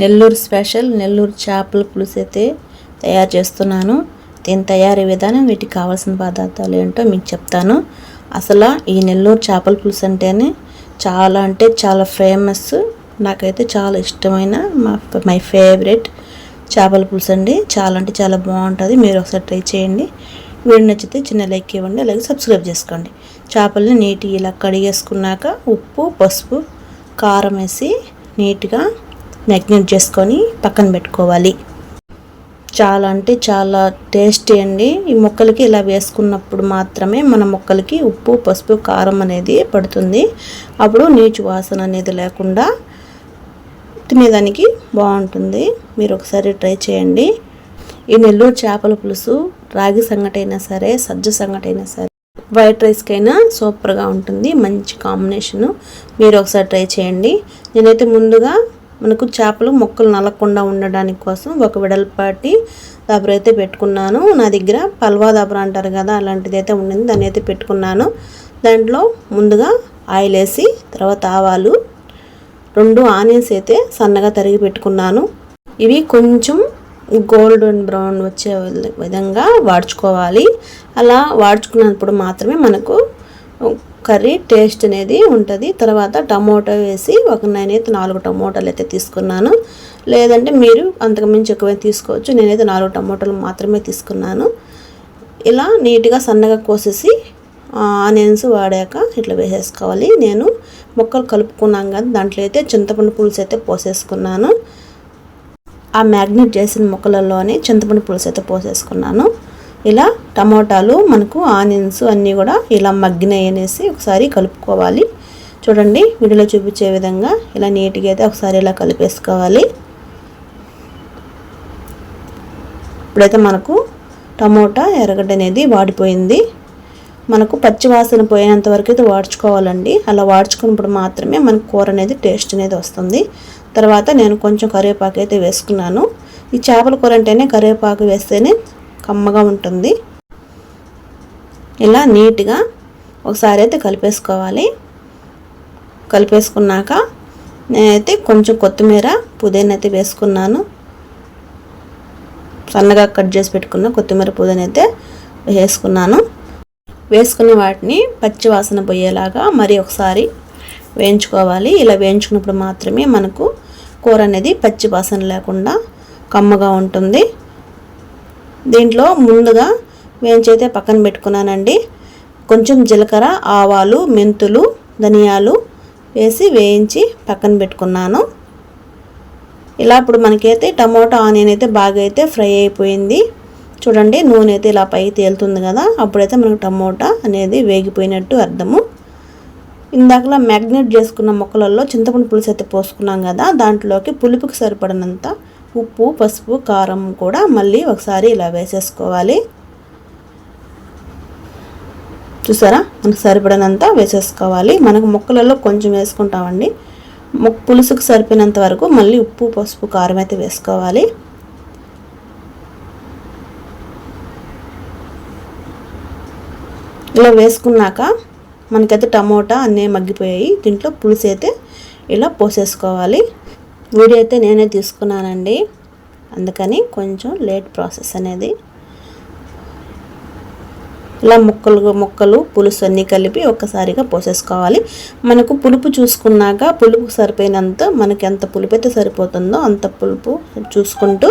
Nellore special Nellore చేపల పులుసు అయితే తయారు చేస్తున్నాను. దీని తయారీ విధానం, వీటికి కావాల్సిన పదార్థాలు ఏంటో మీకు చెప్తాను. అసలు ఈ నెల్లూరు చేపల పులుసు అంటేనే చాలా ఫేమస్. నాకైతే చాలా ఇష్టమైన మై ఫేవరెట్ చేపల పులుసు అండి. చాలా బాగుంటుంది. మీరు ఒకసారి ట్రై చేయండి. వీడియో నచ్చితే చిన్న లైక్ ఇవ్వండి, అలాగే సబ్స్క్రైబ్ చేసుకోండి. చేపల్ని నీట్గా ఇలా కడిగేసుకున్నాక ఉప్పు, పసుపు, కారం వేసి నీట్గా మ్యాగ్నేట్ చేసుకొని పక్కన పెట్టుకోవాలి. చాలా టేస్టీ అండి. ఈ ముక్కలకి ఇలా వేసుకున్నప్పుడు మాత్రమే మన ముక్కలకి ఉప్పు, పసుపు, కారం అనేది పడుతుంది. అప్పుడు నీచు వాసన అనేది లేకుండా తినేదానికి బాగుంటుంది. మీరు ఒకసారి ట్రై చేయండి. ఈ నెల్లూరు చేపల పులుసు రాగి సంగటైనా సరే, సజ్జ సంగటైనా సరే, వైట్ రైస్కైనా సూపర్గా ఉంటుంది. మంచి కాంబినేషను. మీరు ఒకసారి ట్రై చేయండి. నేనైతే ముందుగా మనకు చేపలు ముక్కలు నలగకుండా ఉండడానికి కోసం ఒక వెడల్పాటి దాబర అయితే పెట్టుకున్నాను. నా దగ్గర పల్వా దాబర అంటారు కదా, అలాంటిది అయితే ఉండింది. దాన్ని అయితే పెట్టుకున్నాను. దాంట్లో ముందుగా ఆయిల్ వేసి, తర్వాత ఆవాలు, 2 ఆనియన్స్ అయితే సన్నగా తరిగి పెట్టుకున్నాను. ఇవి కొంచెం గోల్డెన్ బ్రౌన్ వచ్చే విధంగా వాడ్చుకోవాలి. అలా వాడ్చుకున్నప్పుడు మాత్రమే మనకు కర్రీ టేస్ట్ అనేది ఉంటుంది. తర్వాత టమోటా వేసి నేనైతే 4 టమోటాలు అయితే తీసుకున్నాను. లేదంటే మీరు అంతకుమించి ఎక్కువ తీసుకోవచ్చు. నేనైతే 4 టమోటాలు మాత్రమే తీసుకున్నాను. ఇలా నీట్గా సన్నగా కోసేసి ఆనియన్స్ వాడాక ఇట్లా వేసేసుకోవాలి. నేను ముక్కలు కలుపుకున్నాం కదా, దాంట్లో అయితే చింతపండు పులుసు అయితే పోసేసుకున్నాను. ఆ మ్యాగ్నేట్ చేసిన ముక్కలలోనే చింతపండు పులుసు అయితే పోసేసుకున్నాను. ఇలా టమోటాలు, మనకు ఆనియన్స్ అన్నీ కూడా ఇలా మగ్గినాయి అనేసి ఒకసారి కలుపుకోవాలి. చూడండి, వీడియోలో చూపించే విధంగా ఇలా నీట్గా అయితే ఒకసారి ఇలా కలిపేసుకోవాలి. ఇప్పుడైతే మనకు టమోటా, ఎర్రగడ్డ అనేది వాడిపోయింది. మనకు పచ్చి వాసన పోయేంత వరకు అయితే వాడ్చుకోవాలండి. అలా వాడ్చుకున్నప్పుడు మాత్రమే మనకు కూర అనేది టేస్ట్ అనేది వస్తుంది. తర్వాత నేను కొంచెం కరివేపాకు అయితే వేసుకున్నాను. ఈ చేపల కూర అంటేనే కరివేపాకు వేస్తేనే కమ్మగా ఉంటుంది. ఇలా నీట్గా ఒకసారి అయితే కలిపేసుకోవాలి. కలిపేసుకున్నాక నేనైతే కొంచెం కొత్తిమీర, పుదీనా అయితే వేసుకున్నాను. సన్నగా కట్ చేసి పెట్టుకున్న కొత్తిమీర, పుదీనా అయితే వేసుకున్నాను. వేసుకున్న వాటిని పచ్చి వాసన పోయేలాగా మరి ఒకసారి వేయించుకోవాలి. ఇలా వేయించుకున్నప్పుడు మాత్రమే మనకు కూర అనేది పచ్చి వాసన లేకుండా కమ్మగా ఉంటుంది. దీంట్లో ముందుగా వేయించైతే పక్కన పెట్టుకున్నానండి. కొంచెం జీలకర్ర, ఆవాలు, మెంతులు, ధనియాలు వేసి వేయించి పక్కన పెట్టుకున్నాను. ఇలా ఇప్పుడు మనకైతే టమోటా, ఆనియన్ అయితే బాగా అయితే ఫ్రై అయిపోయింది. చూడండి, నూనె అయితే ఇలా పైకి తేలుతుంది కదా, అప్పుడైతే మనకు టమోటా అనేది వేగిపోయినట్టు అర్థము. ఇందాకలా మ్యాగ్నేట్ చేసుకున్న ముక్కలలో చింతపండు పులుసు అయితే పోసుకున్నాం కదా, దాంట్లోకి పులుపుకి సరిపడినంత ఉప్పు, పసుపు, కారం కూడా మళ్ళీ ఒకసారి ఇలా వేసేసుకోవాలి. చూసారా, మనకు సరిపడినంత వేసేసుకోవాలి. మనకు ముక్కలలో కొంచెం వేసుకుంటామండి. పులుసుకు సరిపోయినంత వరకు మళ్ళీ ఉప్పు, పసుపు, కారం అయితే వేసుకోవాలి. ఇలా వేసుకున్నాక మనకైతే టమోటా అన్నీ మగ్గిపోయాయి. దీంట్లో పులుసు అయితే ఇలా పోసేసుకోవాలి. వీడియో అయితే నేనే తీసుకున్నానండి, అందుకని కొంచెం లేట్ ప్రాసెస్ అనేది. ఇలా ముక్కలు పులుసు అన్నీ కలిపి ఒక్కసారిగా పోసేసుకోవాలి. మనకు పులుపు చూసుకున్నాక పులుపుకు సరిపోయినంత, మనకి ఎంత పులుపు అయితే సరిపోతుందో అంత పులుపు చూసుకుంటూ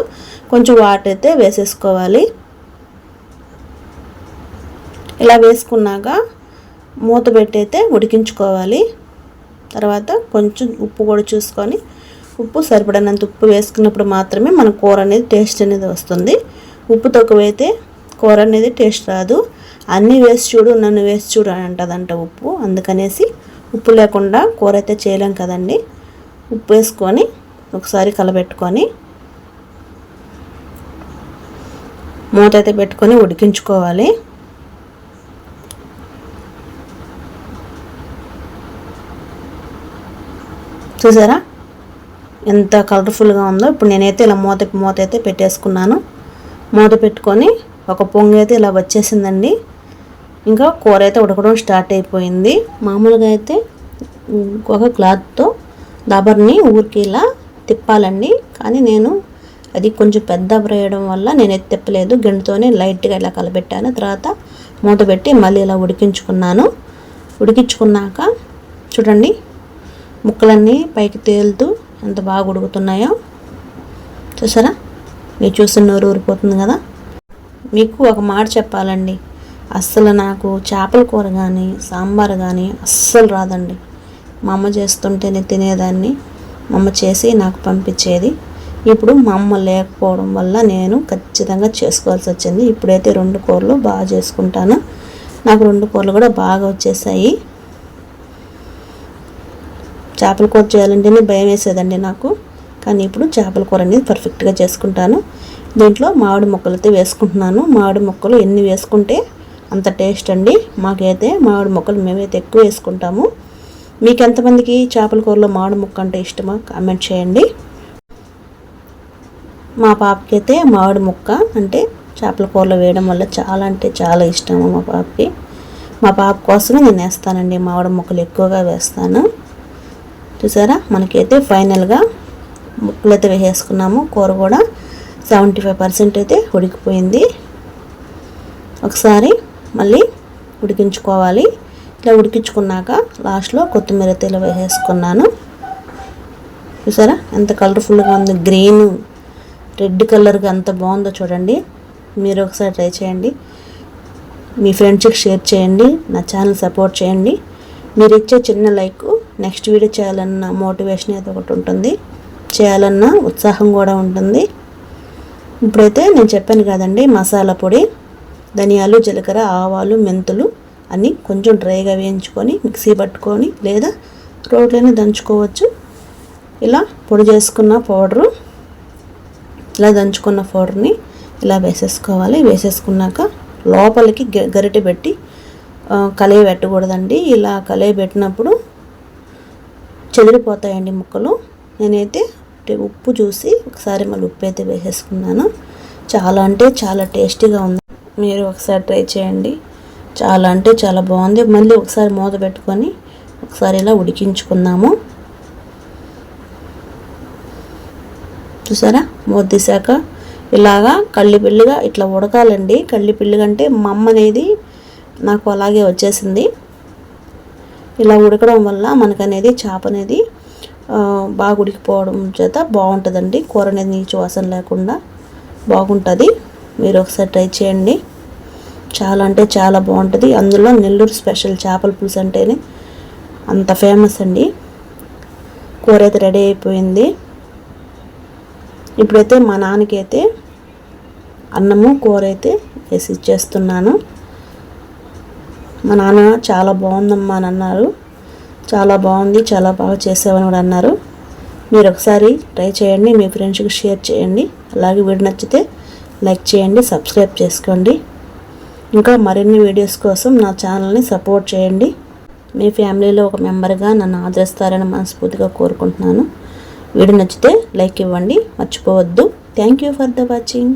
కొంచెం వాటర్ అయితే వేసేసుకోవాలి. ఇలా వేసుకున్నాక మూత పెట్టి అయితే ఉడికించుకోవాలి. తర్వాత కొంచెం ఉప్పు కూడా చూసుకొని, ఉప్పు సరిపడినంత ఉప్పు వేసుకున్నప్పుడు మాత్రమే మన కూర అనేది టేస్ట్ అనేది వస్తుంది. ఉప్పు తక్కువైతే కూర అనేది టేస్ట్ రాదు. అన్నీ వేసి చూడు, నన్ను వేసి చూడు అని అంటదంట ఉప్పు. అందుకనేసి ఉప్పు లేకుండా కూర అయితే చేయలేం కదండి. ఉప్పు వేసుకొని ఒకసారి కలబెట్టుకొని మూత అయితే పెట్టుకొని ఉడికించుకోవాలి. చూసారా ఎంత కలర్ఫుల్గా ఉందో. ఇప్పుడు నేనైతే ఇలా మూత అయితే పెట్టేసుకున్నాను. మూత పెట్టుకొని ఒక పొంగు అయితే ఇలా వచ్చేసిందండి. ఇంకా కూర అయితే ఉడకడం స్టార్ట్ అయిపోయింది. మామూలుగా అయితే ఒక క్లాత్తో దాబర్ని ఊరికి ఇలా తిప్పాలండి. కానీ నేను అది కొంచెం పెద్ద వేయడం వల్ల నేను తిప్పలేదు, గెంటుతోనే లైట్గా ఇలా కలబెట్టాను. తర్వాత మూత పెట్టి మళ్ళీ ఇలా ఉడికించుకున్నాక చూడండి ముక్కలన్నీ పైకి తేలుతూ ఎంత బాగా ఉడుకుతున్నాయో చూసారా. మీరు చూసిన నోరు ఊరిపోతుంది కదా. మీకు ఒక మాట చెప్పాలండి, అస్సలు నాకు చేపల కూర కానీ సాంబార్ కానీ అస్సలు రాదండి. మా అమ్మ చేస్తుంటేనే తినేదాన్ని, మా అమ్మ చేసి నాకు పంపించేది. ఇప్పుడు మా అమ్మ లేకపోవడం వల్ల నేను ఖచ్చితంగా చేసుకోవాల్సి వచ్చింది. ఇప్పుడైతే 2 కూరలు బాగా చేసుకుంటాను. నాకు 2 కూరలు కూడా బాగా వచ్చేసాయి. చేపల కూర చేయాలంటేనే భయం వేసేదండి నాకు, కానీ ఇప్పుడు చేపల కూర అనేది పర్ఫెక్ట్గా చేసుకుంటాను. దీంట్లో మామిడి ముక్కలతో వేసుకుంటున్నాను. మామిడి ముక్కలు ఎన్ని వేసుకుంటే అంత టేస్ట్ అండి. మాకైతే మామిడి ముక్కలు మేమైతే ఎక్కువ వేసుకుంటాము. మీకు ఎంతమందికి చేపల కూరలో మామిడి ముక్క అంటే ఇష్టమో కామెంట్ చేయండి. మా పాపకి అయితే మామిడి ముక్క అంటే చేపల కూరలో వేయడం వల్ల చాలా అంటే చాలా ఇష్టము మా పాపకి. మా పాప కోసమే నేను వేస్తానండి, మామిడి ముక్కలు ఎక్కువగా వేస్తాను. చూసారా మనకైతే ఫైనల్గా ముక్కలు అయితే వేసేసుకున్నాము. కూర కూడా 75% అయితే ఉడికిపోయింది. ఒకసారి మళ్ళీ ఉడికించుకోవాలి. ఇట్లా ఉడికించుకున్నాక లాస్ట్లో కొత్తిమీర తెల్ల వేసేసుకున్నాను. చూసారా ఎంత కలర్ఫుల్గా ఉంది, గ్రీన్ రెడ్ కలర్గా ఎంత బాగుందో చూడండి. మీరు ఒకసారి ట్రై చేయండి, మీ ఫ్రెండ్స్కి షేర్ చేయండి, నా ఛానల్ సపోర్ట్ చేయండి. మీరు ఇచ్చే చిన్న లైక్ నెక్స్ట్ వీడియో చేయాలన్న మోటివేషన్ అయితే ఒకటి ఉంటుంది, చేయాలన్న ఉత్సాహం కూడా ఉంటుంది. ఇప్పుడైతే నేను చెప్పాను కదండి, మసాలా పొడి ధనియాలు జీలకర్ర ఆవాలు మెంతులు అన్నీ కొంచెం డ్రైగా వేయించుకొని మిక్సీ పట్టుకొని లేదా రోట్లోనే దంచుకోవచ్చు. ఇలా పొడి చేసుకున్న పౌడరు, ఇలా దంచుకున్న పౌడర్ని ఇలా వేసేసుకోవాలి. వేసేసుకున్నాక లోపలికి గరిటె పెట్టి కలయి పెట్టకూడదండి. ఇలా కలయి పెట్టినప్పుడు చెదిరిపోతాయండి ముక్కలు. నేనైతే ఉప్పు చూసి ఒకసారి మళ్ళీ ఉప్పు అయితే వేసేసుకున్నాను. చాలా అంటే చాలా టేస్టీగా ఉంది, మీరు ఒకసారి ట్రై చేయండి. చాలా అంటే చాలా బాగుంది. మళ్ళీ ఒకసారి మూత పెట్టుకొని ఒకసారి ఇలా ఉడికించుకుందాము. చూసారా మూత తీసాక ఇలాగా కళ్ళిపిల్లిగా ఇట్లా ఉడకాలండి. కళ్ళిపిల్లిగా అంటే మా అమ్మ అనేది నాకు అలాగే వచ్చేసింది. ఇలా ఉడకడం వల్ల మనకనేది చేప అనేది బాగా ఉడికిపోవడం చేత బాగుంటుందండి. కూర అనేది నీచు వాసన లేకుండా బాగుంటుంది. మీరు ఒకసారి ట్రై చేయండి, చాలా అంటే చాలా బాగుంటుంది. అందులో నెల్లూరు స్పెషల్ చేపల పులుసు అంటేనే అంత ఫేమస్ అండి. కూర అయితే రెడీ అయిపోయింది. ఇప్పుడైతే మా నాన్నకైతే అన్నము కూర అయితే వేసి ఇచ్చేస్తున్నాను. మా నాన్న చాలా బాగుందమ్మా అని అన్నారు. చాలా బాగుంది, చాలా బాగా చేసావని కూడా అన్నారు. మీరు ఒకసారి ట్రై చేయండి, మీ ఫ్రెండ్స్కి షేర్ చేయండి. అలాగే వీడియో నచ్చితే లైక్ చేయండి, సబ్స్క్రైబ్ చేసుకోండి. ఇంకా మరిన్ని వీడియోస్ కోసం నా ఛానల్ని సపోర్ట్ చేయండి. మీ ఫ్యామిలీలో ఒక మెంబర్గా నన్ను ఆదరిస్తారని మనస్ఫూర్తిగా కోరుకుంటున్నాను. వీడియో నచ్చితే లైక్ ఇవ్వండి, మర్చిపోవద్దు. Thank you for the watching.